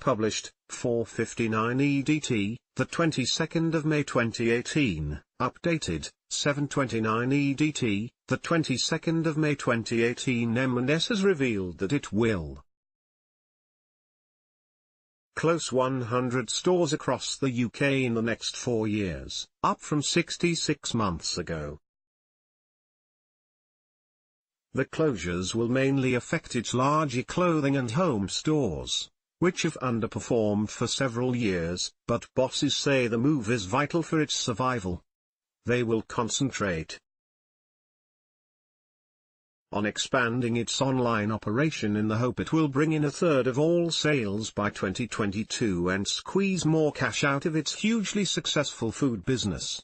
published, 4:59 EDT, the 22nd of May 2018, updated, 7:29 EDT, the 22nd of May 2018. M&S has revealed that it will close 100 stores across the UK in the next 4 years, up from 66 months ago. The closures will mainly affect its larger clothing and home stores, which have underperformed for several years, but bosses say the move is vital for its survival. They will concentrate on expanding its online operation in the hope it will bring in a third of all sales by 2022 and squeeze more cash out of its hugely successful food business.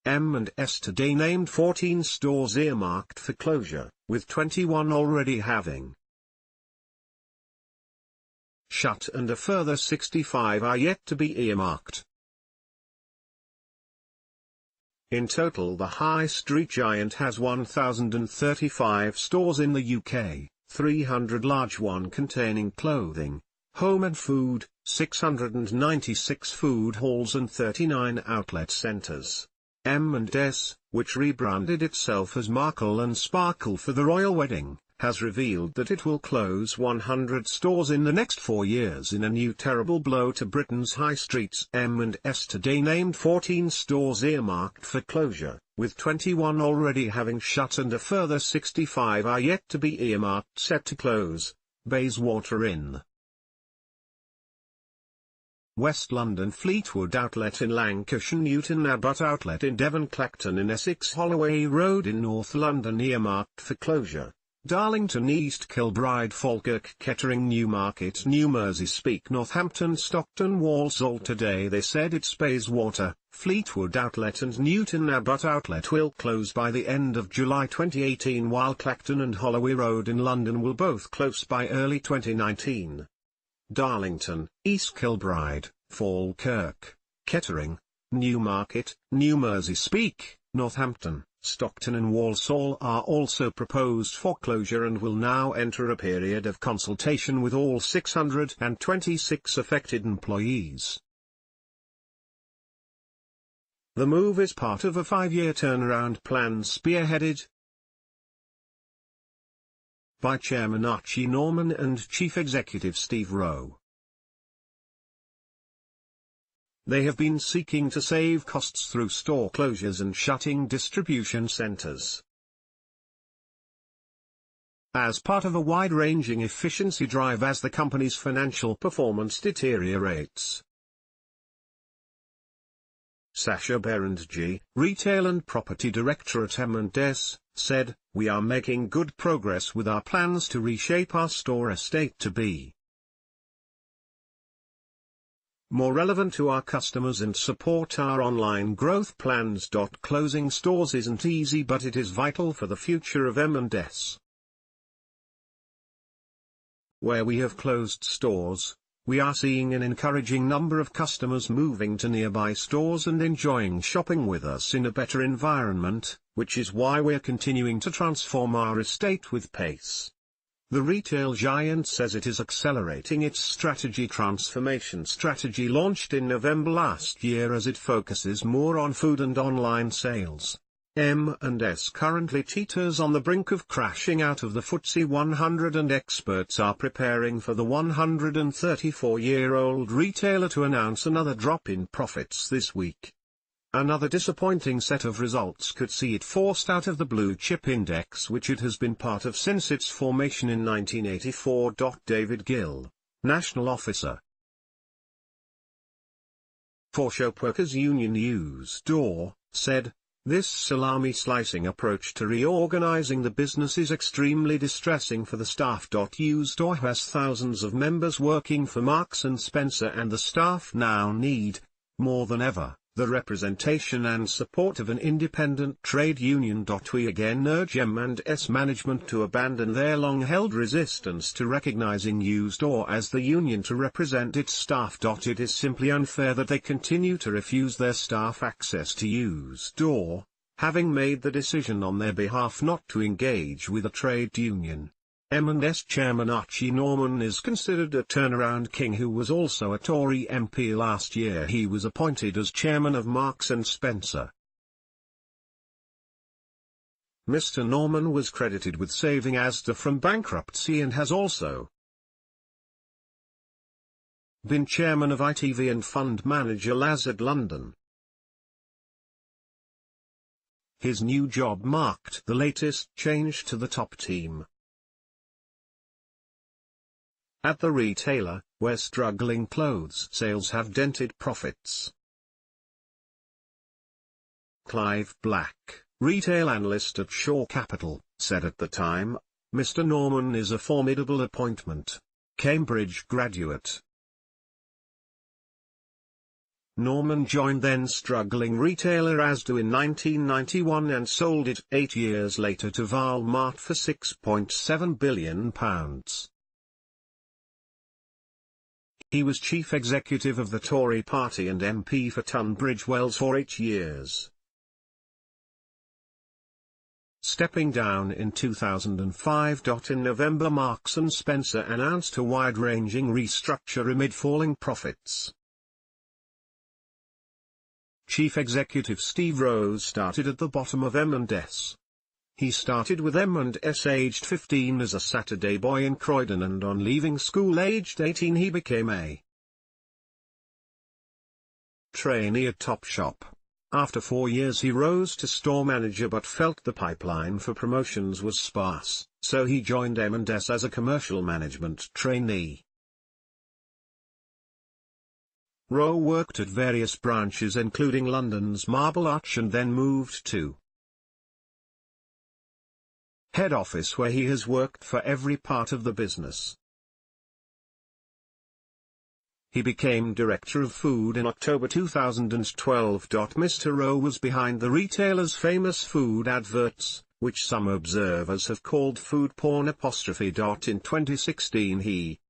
M&S today named 14 stores earmarked for closure, with 21 already having shut and a further 65 are yet to be earmarked. In total, the high street giant has 1,035 stores in the UK, 300 large ones containing clothing, home and food, 696 food halls and 39 outlet centres. M&S, which rebranded itself as Markle & Sparkle for the royal wedding, has revealed that it will close 100 stores in the next 4 years in a new terrible blow to Britain's high streets. M&S today named 14 stores earmarked for closure, with 21 already having shut and a further 65 are yet to be earmarked set to close. Bayswater Inn, West London, Fleetwood Outlet in Lancashire, Newton Abbot Outlet in Devon, Clacton in Essex, Holloway Road in North London earmarked for closure, Darlington, East Kilbride, Falkirk, Kettering, Newmarket, New Mersey-Speak, Northampton, Stockton, Walsall. Today they said its Bayswater, Fleetwood Outlet and Newton Abbot Outlet will close by the end of July 2018, while Clacton and Holloway Road in London will both close by early 2019. Darlington, East Kilbride, Falkirk, Kettering, Newmarket, New Mersey-Speak, Northampton, Stockton and Walsall are also proposed for closure and will now enter a period of consultation with all 626 affected employees. The move is part of a 5-year turnaround plan spearheaded by Chairman Archie Norman and Chief Executive Steve Rowe. They have been seeking to save costs through store closures and shutting distribution centres. As part of a wide-ranging efficiency drive as the company's financial performance deteriorates. Sasha Berendji, Retail and Property Director at M&S, said, "We are making good progress with our plans to reshape our store estate to be more relevant to our customers and support our online growth plans. Closing stores isn't easy, but it is vital for the future of M&S. Where we have closed stores, we are seeing an encouraging number of customers moving to nearby stores and enjoying shopping with us in a better environment, which is why we're continuing to transform our estate with pace." The retail giant says it is accelerating its strategy transformation strategy launched in November last year as it focuses more on food and online sales. M&S currently teeters on the brink of crashing out of the FTSE 100 and experts are preparing for the 134-year-old retailer to announce another drop in profits this week. Another disappointing set of results could see it forced out of the blue chip index, which it has been part of since its formation in 1984. David Gill, National Officer for Shopworkers Union USDOR, said, "This salami-slicing approach to reorganizing the business is extremely distressing for the staff. USDOR has thousands of members working for Marks & Spencer, and the staff now need, more than ever, the representation and support of an independent trade union. We again urge M&S management to abandon their long-held resistance to recognizing USDOR as the union to represent its staff. It is simply unfair that they continue to refuse their staff access to USDOR, having made the decision on their behalf not to engage with a trade union." M&S chairman Archie Norman is considered a turnaround king who was also a Tory MP. Last year he was appointed as chairman of Marks and Spencer. Mr. Norman was credited with saving Asda from bankruptcy and has also been chairman of ITV and fund manager Lazard London. His new job marked the latest change to the top team. At the retailer, where struggling clothes sales have dented profits. Clive Black, retail analyst at Shore Capital, said at the time, "Mr. Norman is a formidable appointment. Cambridge graduate." Norman joined then struggling retailer Asda in 1991 and sold it 8 years later to Walmart for £6.7 billion. He was chief executive of the Tory party and MP for Tunbridge Wells for 8 years. Stepping down in 2005. In November, Marks and Spencer announced a wide-ranging restructure amid falling profits. Chief Executive Steve Rowe started at the bottom of M&S. He started with M&S aged 15 as a Saturday boy in Croydon, and on leaving school aged 18 he became a trainee at Topshop. After 4 years he rose to store manager but felt the pipeline for promotions was sparse, so he joined M&S as a commercial management trainee. Rowe worked at various branches including London's Marble Arch and then moved to head office, where he has worked for every part of the business. He became Director of Food in October 2012. Mr. Rowe was behind the retailer's famous food adverts, which some observers have called food porn. In 2016 he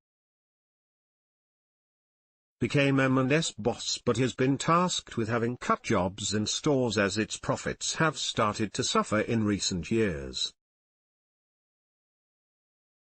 became M&S boss but has been tasked with having cut jobs in stores as its profits have started to suffer in recent years.